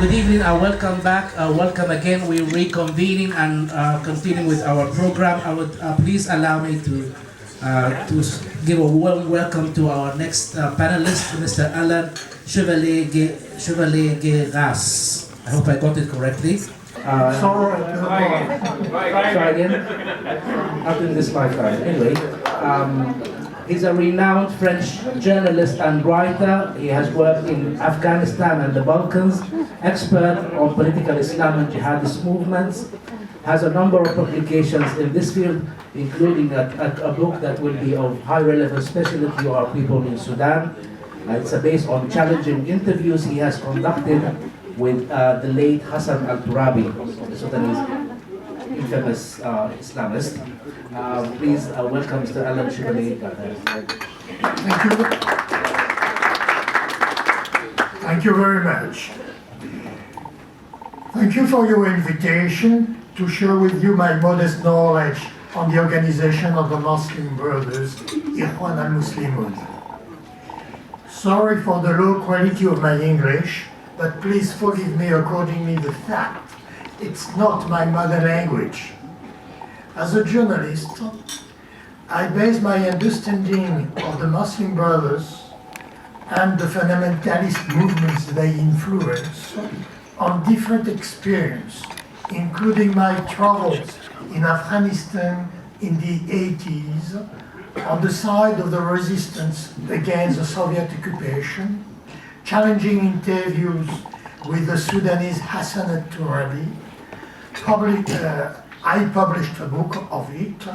Good evening and welcome back. Welcome again. We're reconvening and continuing with our program. I would please allow me to give a warm welcome to our next panelist, Mr. Alain Chevalerias. I hope I got it correctly. Try again. I'll do this my time. Anyway, he's a renowned French journalist and writer. He has worked in Afghanistan and the Balkans, expert on political Islam and Jihadist movements, has a number of publications in this field, including a book that will be of high relevance, especially to our people in Sudan. It's based on challenging interviews he has conducted with the late Hassan Al Tourabi, the Sudanese infamous Islamist. Please welcome Mr. Alain Chevalerias. Thank you. Thank you very much. Thank you for your invitation to share with you my modest knowledge on the organization of the Muslim Brothers, Ikhwan al-Muslimun. Sorry for the low quality of my English, but please forgive me accordingly the fact it's not my mother language. As a journalist, I base my understanding of the Muslim Brothers and the fundamentalist movements they influence on different experience, including my travels in Afghanistan in the 80s on the side of the resistance against the Soviet occupation, challenging interviews with the Sudanese Hassan Al Tourabi. I published a book of it,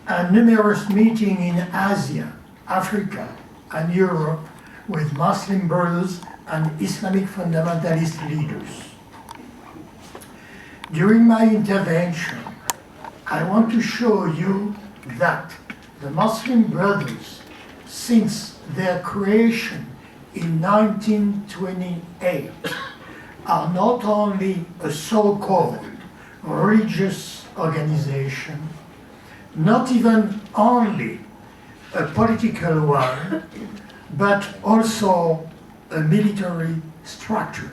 and numerous meetings in Asia, Africa, and Europe with Muslim Brothers and Islamic fundamentalist leaders. During my intervention, I want to show you that the Muslim Brothers, since their creation in 1928, are not only a so-called religious organization, not even only a political one, but also a military structure.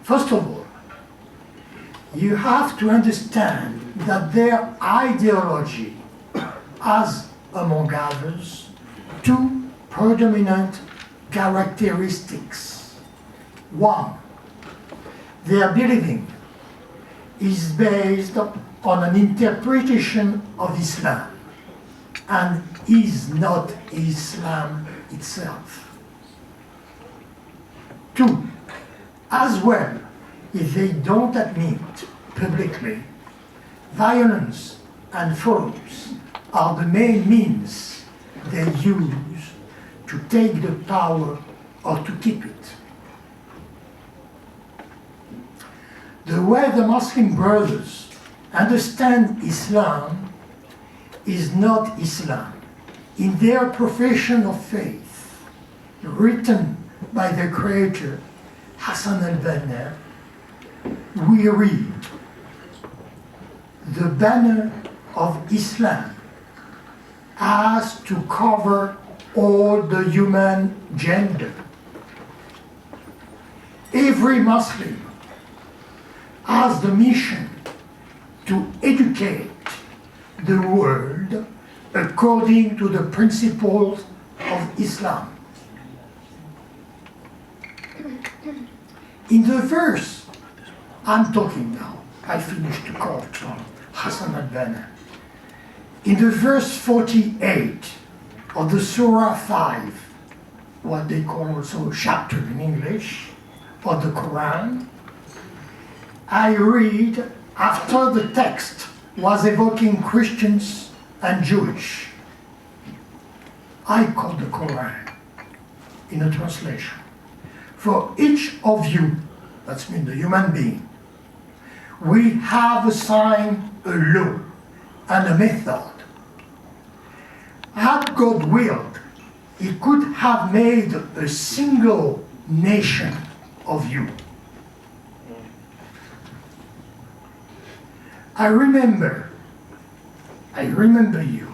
First of all, you have to understand that their ideology has, among others, two predominant characteristics. One, their believing is based on an interpretation of Islam and is not Islam itself. Two, as well, if they don't admit publicly, violence and force are the main means they use to take the power or to keep it. The way the Muslim Brothers understand Islam is not Islam. In their profession of faith, written by the creator, Hassan al-Banna, we read, "The banner of Islam has to cover all the human gender. Every Muslim has the mission to educate the world according to the principles of Islam." In the verse I'm talking now, I finished the quote from Hassan al-Banna. In the verse 48 of the Surah 5, what they call also chapter in English, of the Quran, I read, after the text was evoking Christians and Jewish, I quote the Quran in a translation. "For each of you," that's mean the human being, "we have assigned a law and a method. Had God willed, He could have made a single nation of you. I remember you.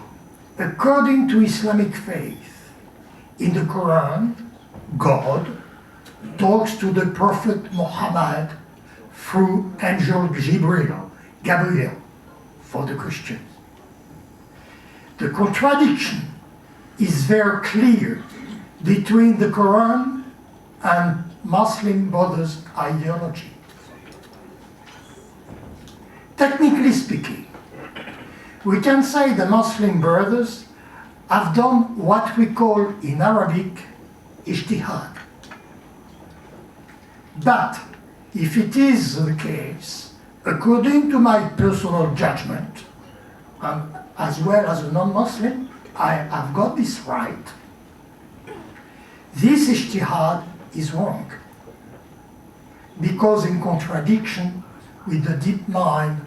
According to Islamic faith, in the Quran, God, talks to the Prophet Muhammad through angel Gabriel for the Christians. The contradiction is very clear between the Quran and Muslim Brothers' ideology. Technically speaking, we can say the Muslim Brothers have done what we call in Arabic ijtihad. But if it is the case, according to my personal judgment, as well as a non-Muslim, I have got this right. This ijtihad is wrong, because in contradiction with the deep mind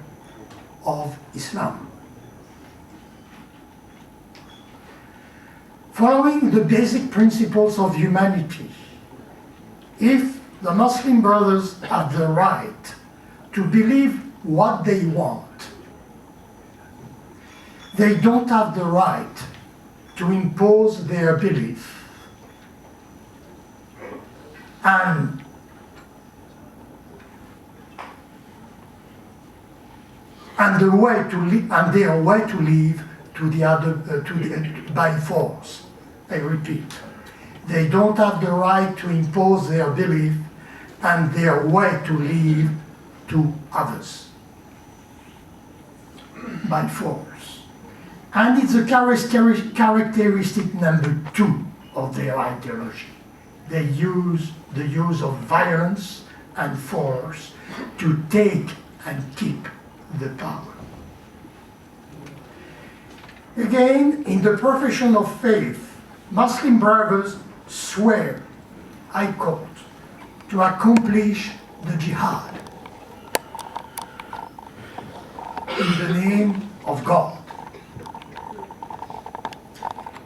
of Islam. Following the basic principles of humanity, if the Muslim Brothers have the right to believe what they want, they don't have the right to impose their belief. And their way to live to the other by force. I repeat, they don't have the right to impose their belief and their way to live to others by force. And it's a characteristic number 2 of their ideology. They use the use of violence and force to take and keep the power. Again, in the profession of faith, Muslim Brothers swear, I quote, to accomplish the jihad in the name of God.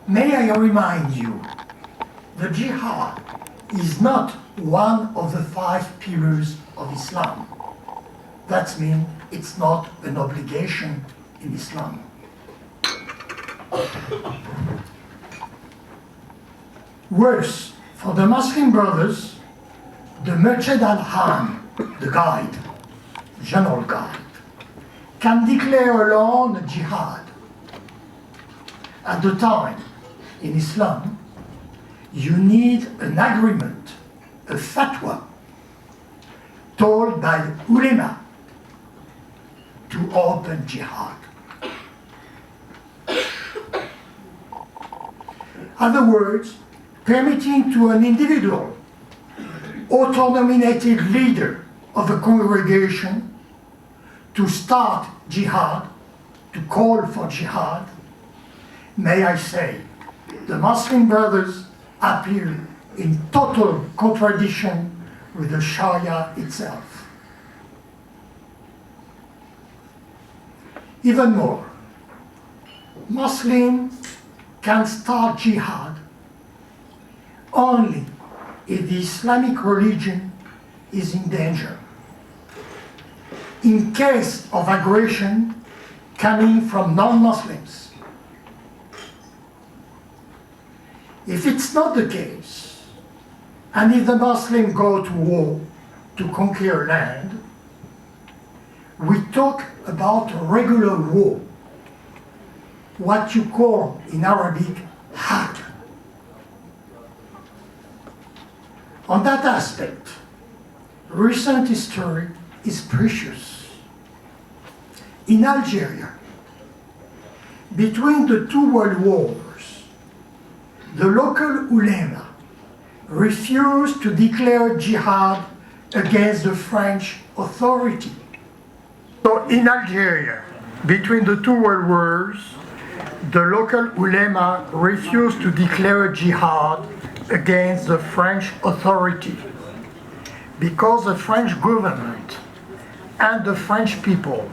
May I remind you, the jihad is not one of the 5 pillars of Islam. That means it's not an obligation in Islam. Worse, for the Muslim Brothers, the Murshid al-Ham, the guide, general guide, can declare alone a jihad. At the time, in Islam, you need an agreement, a fatwa, told by the ulema to open jihad. Other words, permitting to an individual, auto-nominated leader of a congregation, to start jihad, to call for jihad, may I say, the Muslim Brothers appear in total contradiction with the Sharia itself. Even more, Muslims can start jihad only if the Islamic religion is in danger. In case of aggression coming from non-Muslims. If it's not the case, and if the Muslims go to war to conquer land, we talk about a regular war, what you call in Arabic, harb. On that aspect, recent history is precious. In Algeria, between the 2 world wars, the local ulema refused to declare jihad against the French authority. So in Algeria, between the 2 world wars, the local ulema refused to declare jihad against the French authority because the French government and the French people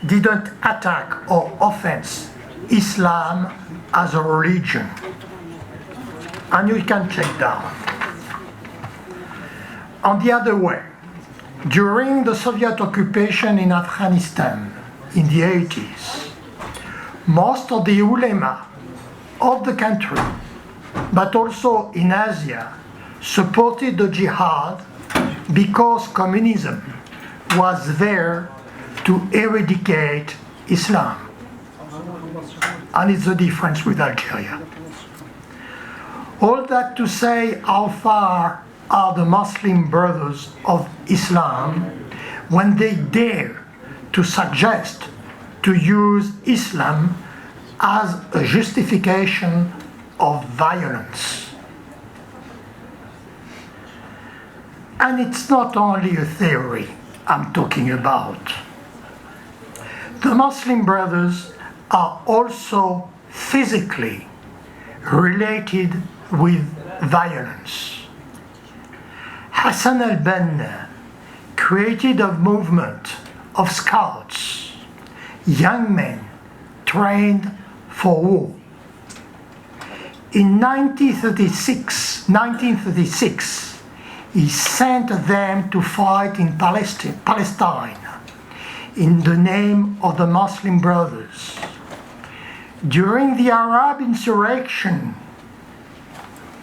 didn't attack or offense Islam as a religion. And you can check down. On the other way, during the Soviet occupation in Afghanistan in the 80s, most of the ulema of the country, but also in Asia, supported the jihad because communism was there to eradicate Islam. And it's the difference with Algeria. All that to say, how far are the Muslim Brothers of Islam when they dare to suggest to use Islam as a justification of violence? And it's not only a theory I'm talking about. The Muslim Brothers are also physically related with violence. Hassan al-Banna created a movement of scouts, young men trained for war. In 1936, he sent them to fight in Palestine in the name of the Muslim Brothers. During the Arab insurrection,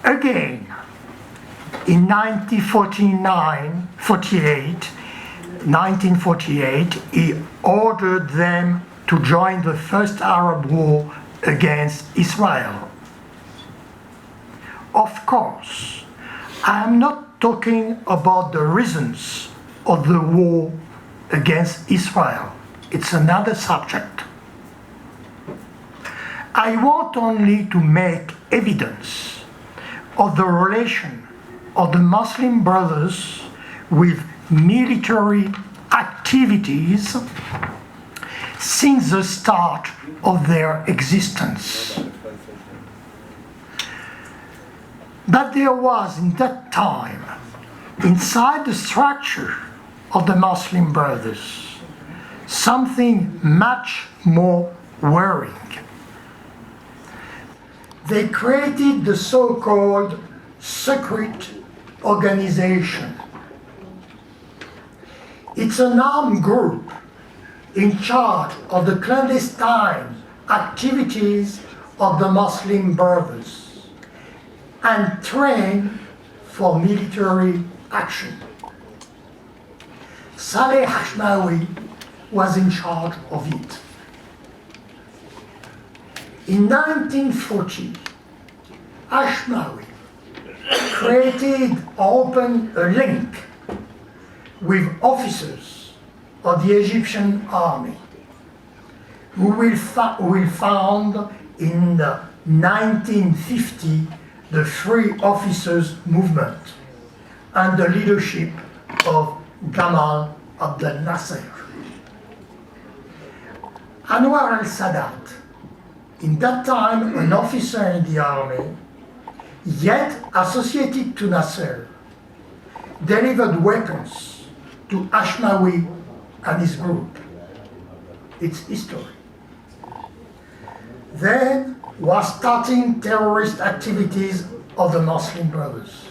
again, in 1948, he ordered them to join the first Arab war against Israel. Of course, I am not talking about the reasons of the war against Israel. It's another subject. I want only to make evidence of the relation of the Muslim Brothers with military activities since the start of their existence. But there was, in that time, inside the structure of the Muslim Brothers, something much more worrying. They created the so-called secret organization. It's an armed group in charge of the clandestine activities of the Muslim Brothers and trained for military action. Saleh Hashmawi was in charge of it. In 1940, Hashmawi opened a link with officers of the Egyptian army who will found in 1950 the Free Officers Movement under the leadership of Gamal Abdel Nasser. Anwar al-Sadat, in that time an officer in the army, yet associated to Nasser, delivered weapons to Hashmawi and his group. It's history. Then was starting terrorist activities of the Muslim Brothers.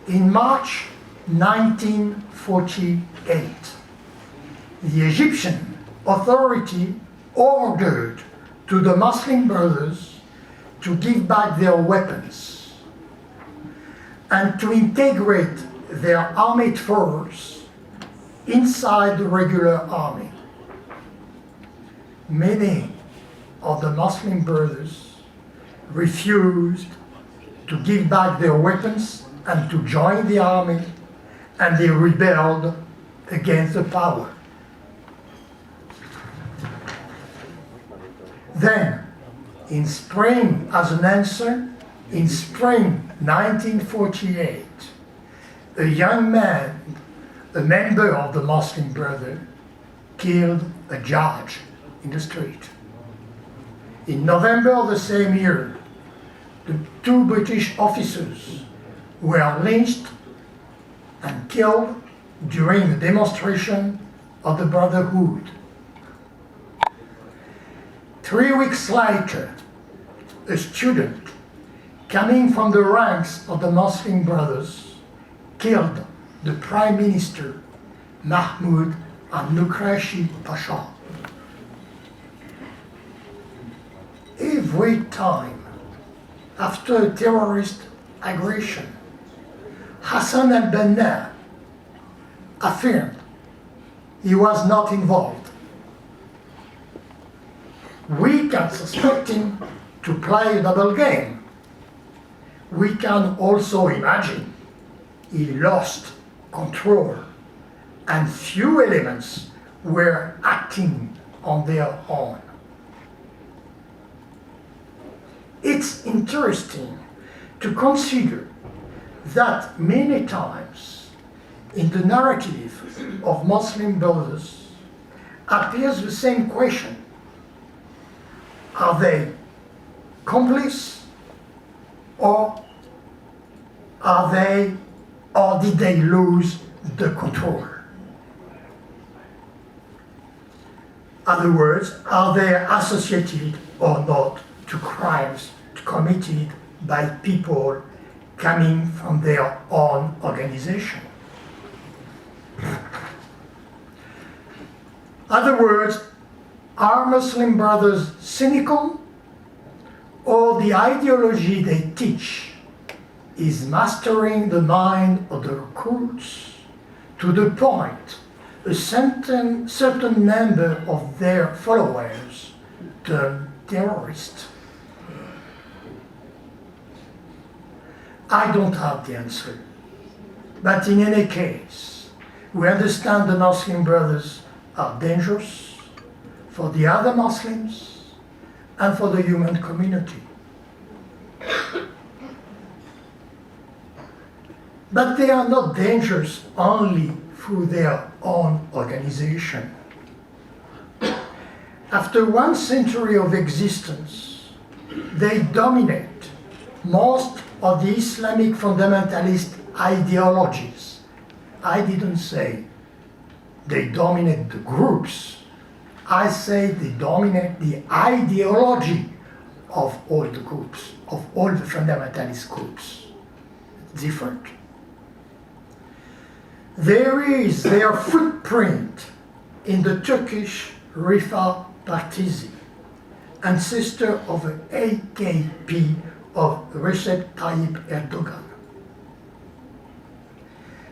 In March 1948, the Egyptian authority ordered to the Muslim Brothers to give back their weapons and to integrate their armed force inside the regular army. Many of the Muslim Brothers refused to give back their weapons and to join the army, and they rebelled against the power. Then, in spring, as an answer, in spring 1948, a young man, a member of the Muslim Brotherhood, killed a judge in the street. In November of the same year, the two British officers were lynched and killed during a demonstration of the Brotherhood. 3 weeks later, a student coming from the ranks of the Muslim Brothers killed the Prime Minister Mahmoud al-Nukrashi Pasha. Every time after a terrorist aggression. Hassan al-Banna affirmed he was not involved. We can suspect him to play a double game. We can also imagine he lost control and few elements were acting on their own. It's interesting to consider that many times in the narrative of Muslim brothers appears the same question. Are they complice or did they lose the control? In other words, are they associated or not to crimes committed by people coming from their own organization? In other words, are Muslim brothers cynical, or the ideology they teach is mastering the mind of the recruits to the point a certain number of their followers turn terrorists? I don't have the answer. But in any case, we understand the Muslim brothers are dangerous for the other Muslims and for the human community. But they are not dangerous only through their own organization. After 1 century of existence, they dominate most of the Islamic fundamentalist ideologies. I didn't say they dominate the groups. I say they dominate the ideology of all the groups, of all the fundamentalist groups. It's different. There is their footprint in the Turkish Rifa Partisi, ancestor of the AKP of Recep Tayyip Erdogan.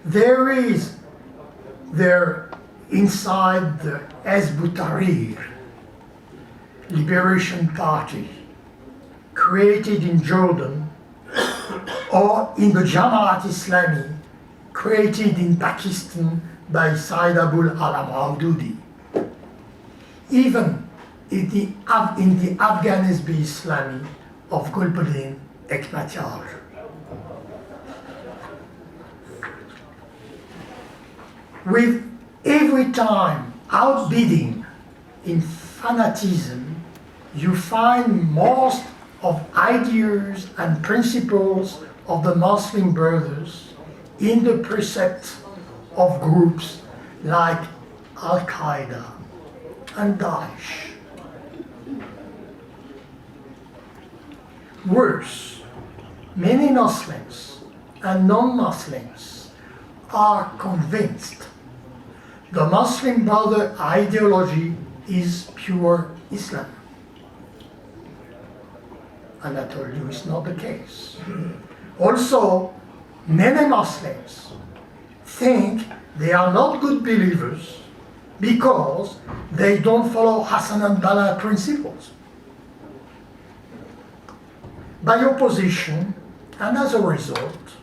There is their inside the Hezb ut-Tahrir Liberation Party, created in Jordan, or in the Jamaat Islami, created in Pakistan by Said Abul Alam Maududi. Even in the Afghan Hizb Islami of Gulbuddin Hekmatyar. With every time outbidding in fanatism, you find most of ideas and principles of the Muslim brothers in the precepts of groups like Al-Qaeda and Daesh. Worse, many Muslims and non-Muslims are convinced the Muslim brother ideology is pure Islam. And I told you it's not the case. Also, many Muslims think they are not good believers because they don't follow Hassan al-Banna principles. By opposition, and as a result,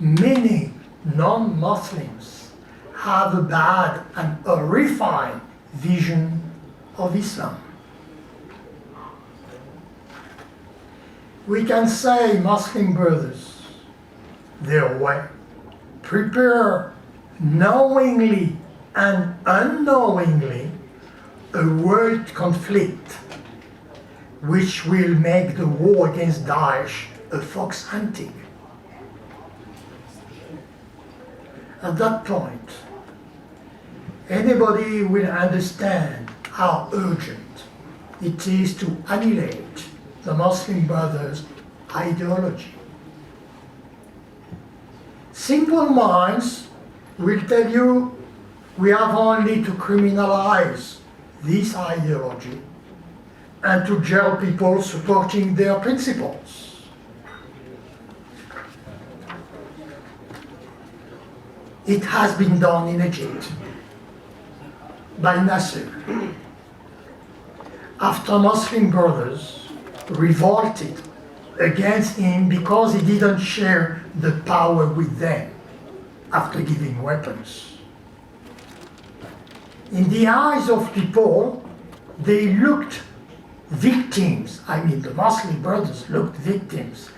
many non-Muslims have a bad and a refined vision of Islam. We can say Muslim brothers, their way, prepare knowingly and unknowingly a world conflict which will make the war against Daesh a fox hunting. At that point, anybody will understand how urgent it is to annihilate the Muslim brothers' ideology. Simple minds will tell you we have only to criminalize this ideology and to jail people supporting their principles. It has been done in Egypt by Nasser. After Muslim brothers revolted against him because he didn't share the power with them after giving weapons. In the eyes of people, they looked victims. The Muslim brothers looked victims.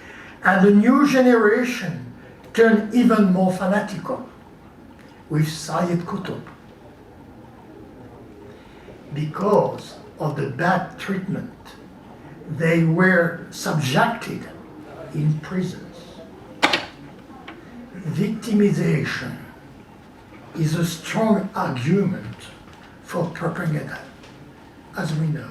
And the new generation turned even more fanatical with Sayyid Qutb because of the bad treatment they were subjected in prisons. Victimization is a strong argument for propaganda, as we know.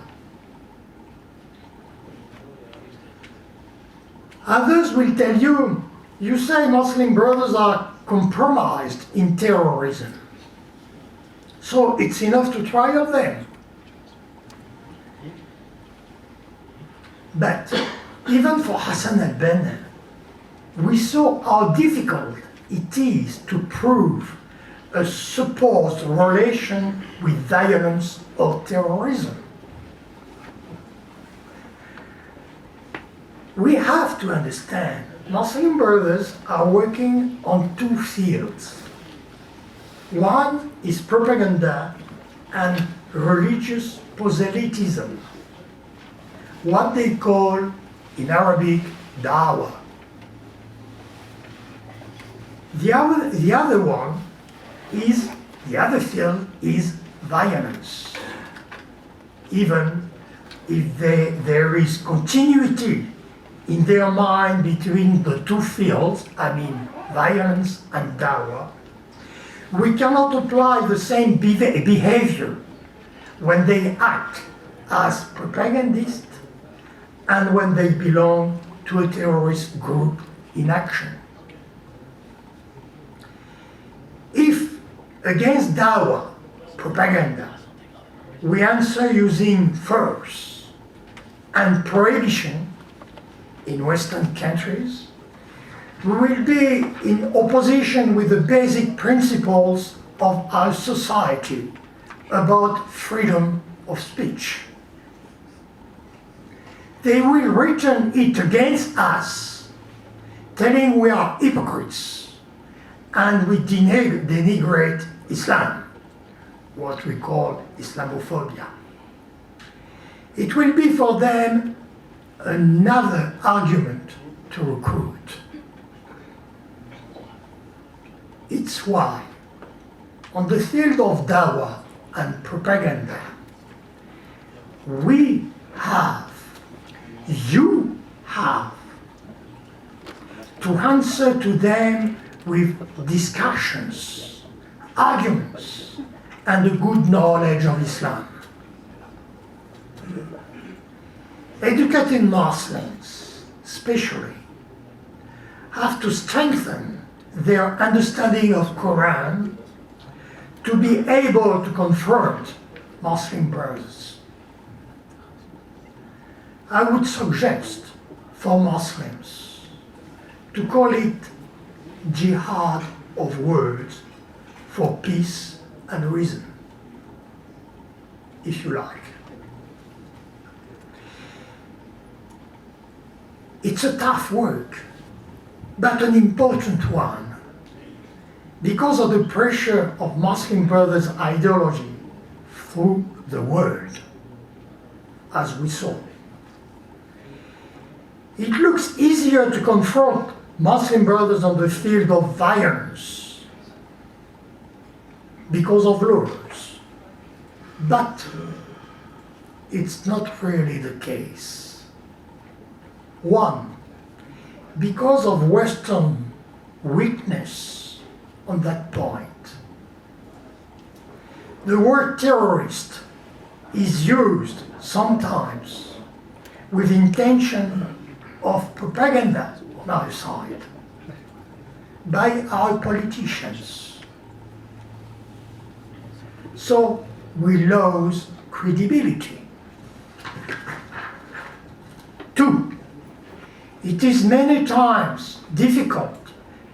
Others will tell you, you say Muslim brothers are compromised in terrorism, so it's enough to trial them. But even for Hassan al-Banna, we saw how difficult it is to prove a supposed relation with violence or terrorism. We have to understand Muslim brothers are working on two fields. One is propaganda and religious proselytism, what they call in Arabic dawah. The other field is violence. Even if there is continuity in their mind between the two fields, violence and dawah, we cannot apply the same behavior when they act as propagandists and when they belong to a terrorist group in action. If against dawah, propaganda, we answer using force and prohibition in Western countries, we will be in opposition with the basic principles of our society about freedom of speech. They will return it against us, telling we are hypocrites and we denigrate Islam, what we call Islamophobia. It will be for them another argument to recruit. It's why, on the field of dawah and propaganda, you have to answer to them with discussions, arguments, and a good knowledge of Islam. Educated Muslims, especially, have to strengthen their understanding of Quran to be able to confront Muslim brothers. I would suggest for Muslims to call it jihad of words for peace and reason, if you like. It's a tough work, but an important one, because of the pressure of Muslim brothers' ideology through the world, as we saw. It looks easier to confront Muslim brothers on the field of violence because of laws, but it's not really the case. One, because of Western weakness on that point. The word terrorist is used sometimes with intention of propaganda on our side by our politicians. So we lose credibility. Two, it is many times difficult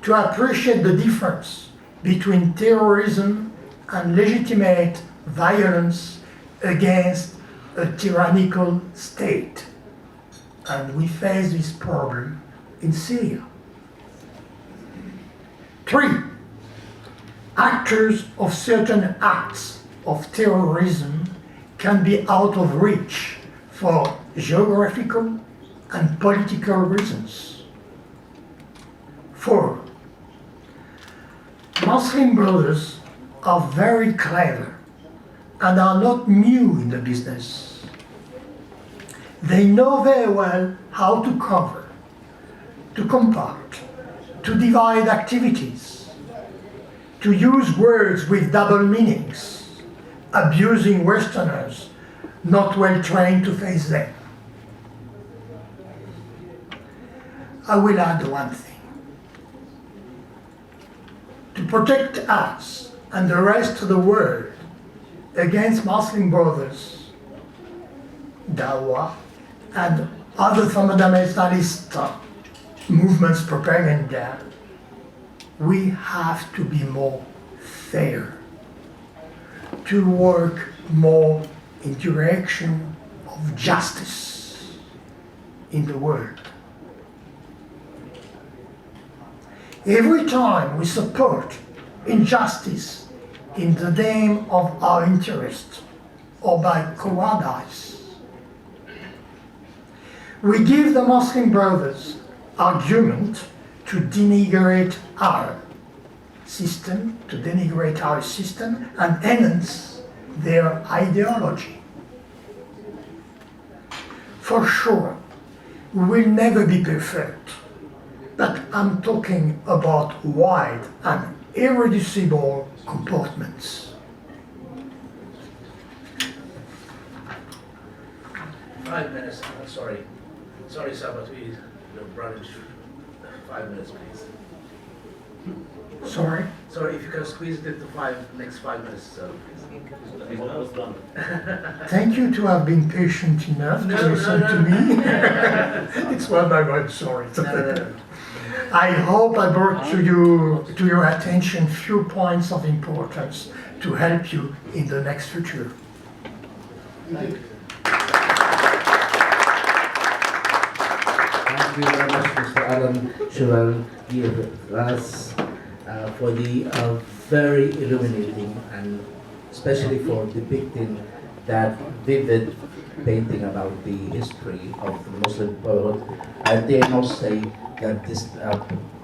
to appreciate the difference between terrorism and legitimate violence against a tyrannical state. And we face this problem in Syria. 3. Actors of certain acts of terrorism can be out of reach for geographical and political reasons. 4. Muslim brothers are very clever and are not new in the business. They know very well how to cover, to compact, to divide activities, to use words with double meanings, abusing Westerners not well trained to face them. I will add one thing. To protect us and the rest of the world against Muslim brothers, Dawah, and other fundamentalist movements propaganda, we have to be more fair, to work more in direction of justice in the world. Every time we support injustice in the name of our interest or by cowardice, we give the Muslim brothers argument to denigrate our system, and enhance their ideology. For sure, we will never be perfect, but I'm talking about wide and irreducible comportments. 5 minutes, sorry. Sorry, sir, but we brought it 5 minutes, please. Sorry? Sorry, if you can squeeze it into next 5 minutes, sir, please. Almost done. Thank you to have been patient enough to listen to me. It's one by one, sorry. No. I hope I brought to your attention few points of importance to help you in the next future. Thank you. Thank you very much, Mr. Alain Chevalerias, for the very illuminating and especially for depicting that vivid painting about the history of the Muslim Brotherhood. I dare not say that this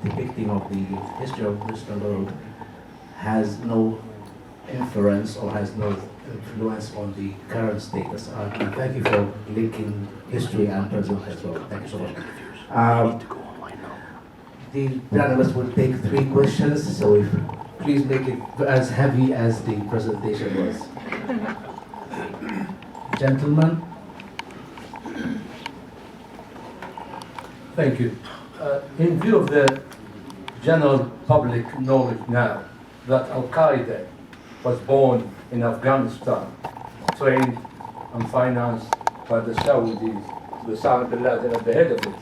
depicting of the history of the Muslim Brotherhood has no influence or has no influence on the current status. And thank you for linking history and present as well. Thank you so much. The panelists will take 3 questions, so if please make it as heavy as the presentation was. Gentlemen. Thank you. In view of the general public knowledge now that Al Qaeda was born in Afghanistan, trained and financed by the Saudis, with Osama bin Laden at the head of it,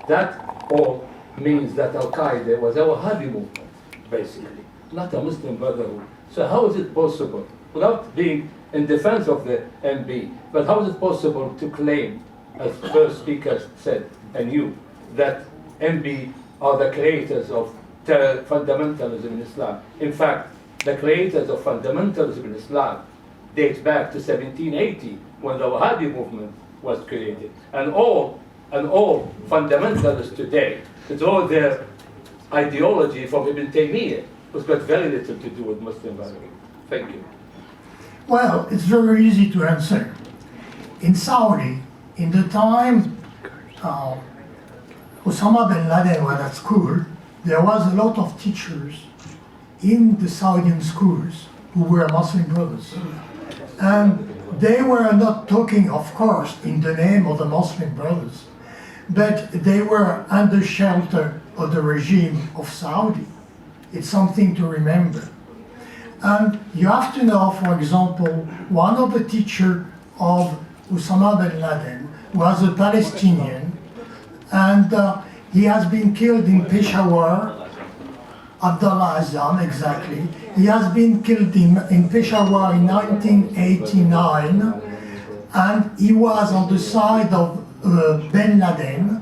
that all means that Al Qaeda was a Wahhabi movement, basically, not a Muslim Brotherhood. So how is it possible, without being in defense of the MB, but how is it possible to claim, as first speaker said, and you, that MB are the creators of fundamentalism in Islam? In fact, the creators of fundamentalism in Islam date back to 1780, when the Wahhabi movement was created. And all fundamentalists today draw their ideology from Ibn Taymiyyah, which got very little to do with Muslim Brotherhood. Thank you. Well, it's very easy to answer. In Saudi, in the time Osama bin Laden was at school, there was a lot of teachers in the Saudian schools who were Muslim brothers. And they were not talking, of course, in the name of the Muslim brothers, but they were under shelter of the regime of Saudi. It's something to remember. And you have to know, for example, one of the teachers of Osama bin Laden was a Palestinian, and he has been killed in Peshawar Abdullah Azam, exactly. He has been killed in Peshawar in 1989, and he was on the side of bin Laden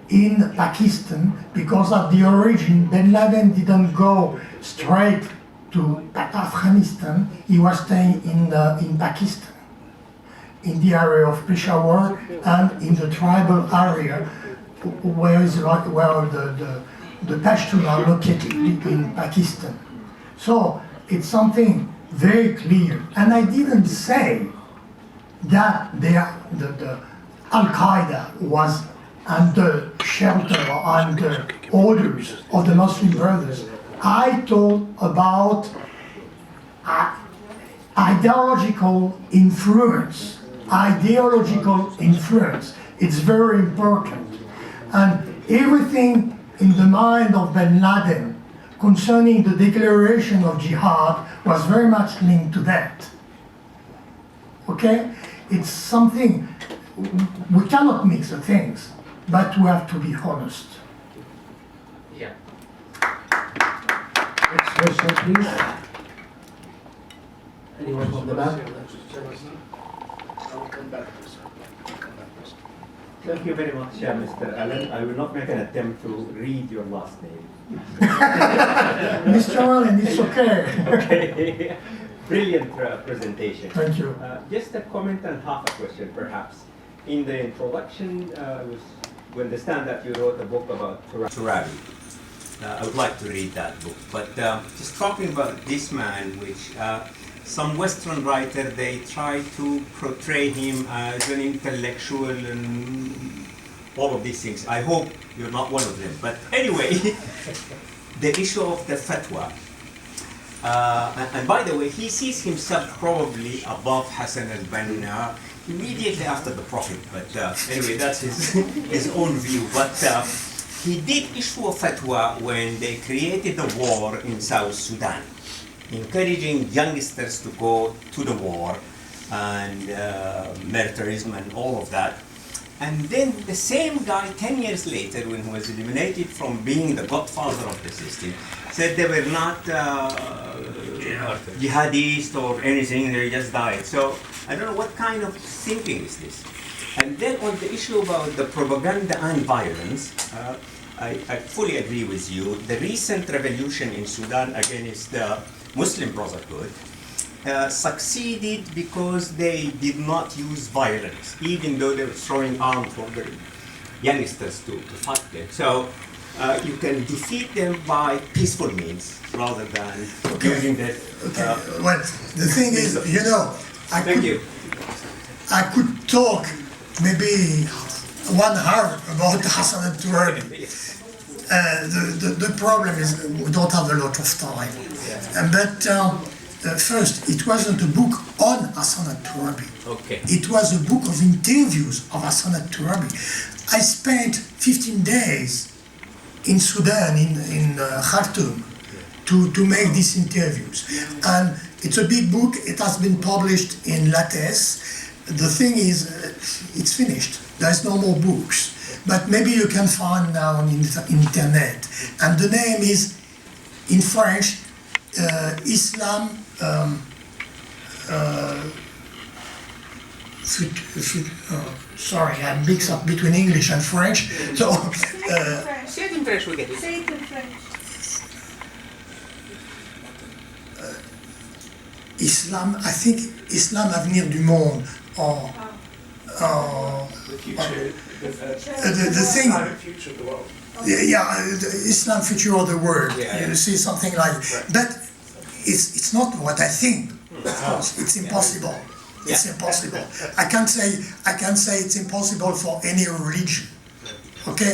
in Pakistan, because at the origin bin Laden didn't go straight to Afghanistan. He was staying in Pakistan, in the area of Peshawar and in the tribal area where the Pashtun are located in Pakistan. So it's something very clear. And I didn't say that the Al-Qaeda was under shelter or under orders of the Muslim Brothers. I told about ideological influence. It's very important. And everything in the mind of bin Laden concerning the declaration of jihad was very much linked to that. Okay? It's something, we cannot mix the things, but we have to be honest. Yeah. Next question, please. Anyone from the back? Thank you very much, Mr. Alain. I will not make an attempt to read your last name. Mr. Alain, it's okay. Okay. Brilliant presentation. Thank you. Just a comment and half a question, perhaps. In the introduction, we understand that you wrote a book about Tourabi. I would like to read that book. But just talking about this man, which some Western writer, they try to portray him as an intellectual and all of these things. I hope you're not one of them. But anyway, the issue of the fatwa. And by the way, he sees himself probably above Hassan al-Banna immediately after the Prophet. But anyway, that's his own view. But he did issue a fatwa when they created the war in South Sudan, encouraging youngsters to go to the war and militarism and all of that. And then the same guy, 10 years later, when he was eliminated from being the godfather of the system, said they were not jihadist or anything, they just died. So I don't know what kind of thinking is this. And then on the issue about the propaganda and violence, I fully agree with you. The recent revolution in Sudan against the Muslim Brotherhood succeeded because they did not use violence, even though they were throwing arms for the youngsters to fight them. So you can defeat them by peaceful means rather than using that. Well, the thing is, you know, I could talk maybe 1 hour about Hassan Al Tourabi. The problem is we don't have a lot of time. But first, it wasn't a book on Hassan Al Tourabi. Okay. It was a book of interviews of Hassan Al Tourabi. I spent 15 days in Sudan, in Khartoum, to make these interviews. And it's a big book. It has been published in lattice. The thing is, it's finished. There's no more books. But maybe you can find now on internet. And the name is, in French, Islam. Sorry, I mix up between English and French. So, Say it in French, we get it. Say it in French. Islam, I think Islam, avenir du monde, or The future, the thing. future of the world. Islam, future of the world. Yeah. You see something like, but it's not what I think. Of course, it's impossible. It's impossible. I can say it's impossible for any religion. Okay,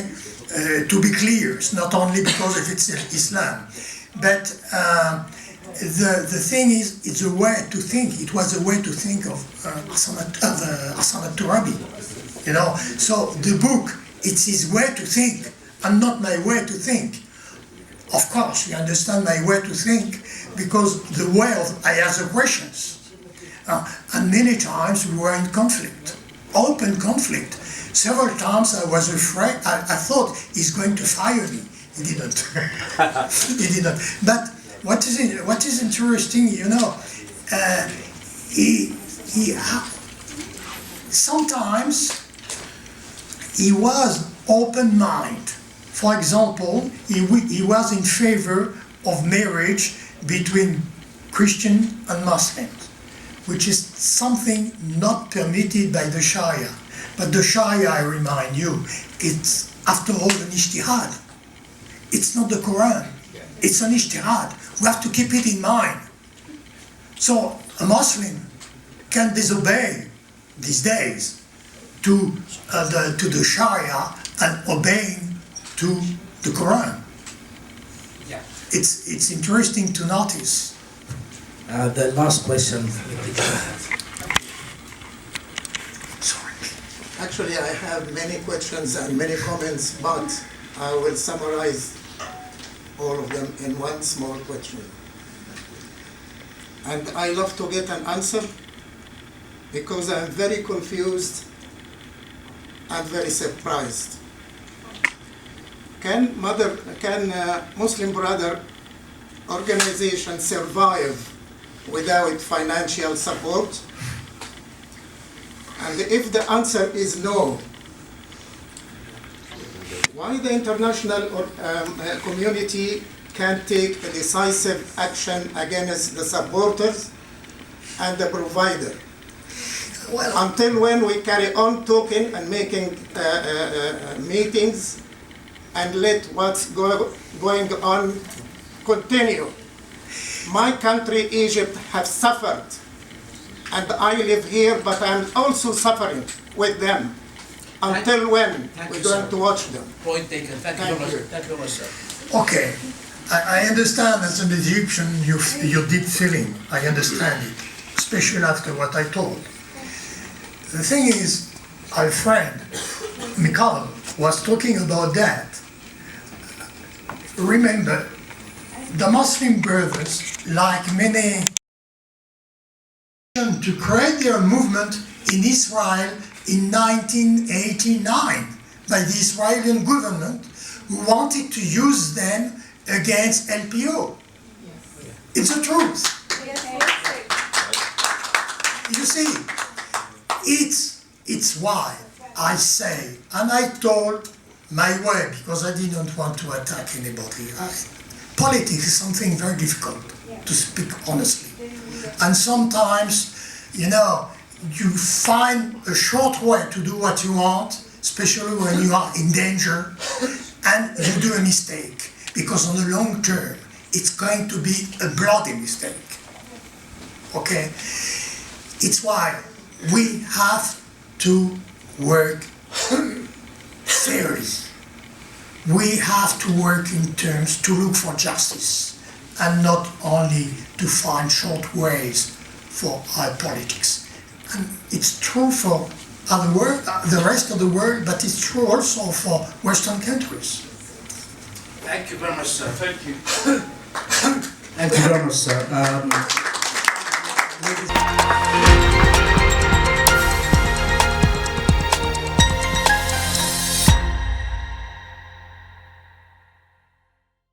to be clear, it's not only because if it's Islam, but the thing is, it's a way to think. It was a way to think of Hassan Al Tourabi. You know, so the book, it's his way to think, and not my way to think. Of course, you understand my way to think because the way I ask the questions. And many times we were in conflict, open conflict. Several times I was afraid, I thought he's going to fire me. He didn't. He didn't. But what is interesting, you know, sometimes he was open-minded. For example, he was in favor of marriage between Christian and Muslims, which is something not permitted by the Sharia. But the Sharia, I remind you, it's after all an ijtihad. It's not the Quran. It's an ijtihad. We have to keep it in mind. So a Muslim can disobey these days to the Sharia and obeying to the Quran. Yeah. It's interesting to notice. The last question. Sorry. Actually, I have many questions and many comments, but I will summarize all of them in one small question. And I love to get an answer because I'm very confused and very surprised. Can Muslim Brother organization survive without financial support? And if the answer is no, why the international community can't take a decisive action against the supporters and the provider? Well, until when we carry on talking and making meetings and let what's going on continue? My country, Egypt, has suffered, and I live here, but I'm also suffering with them. Until when we're going to watch them? Point taken. Thank you very much. Thank you very much, sir. Okay, I understand as an Egyptian your deep feeling. I understand it, especially after what I told. The thing is, our friend Mikhail was talking about that. Remember, the Muslim Brothers, like many, to create their movement in Israel in 1989 by the Israeli government, who wanted to use them against LPO. It's the truth. You see, it's why I say, and I told my way, because I didn't want to attack anybody. Politics is something very difficult, to speak honestly. And sometimes, you know, you find a short way to do what you want, especially when you are in danger, and you do a mistake, because on the long term, it's going to be a bloody mistake. Okay? It's why we have to work seriously. We have to work in terms to look for justice, and not only to find short ways for our politics. And it's true for the rest of the world, but it's true also for Western countries. Thank you very much, sir. Thank you. Thank you very much, sir.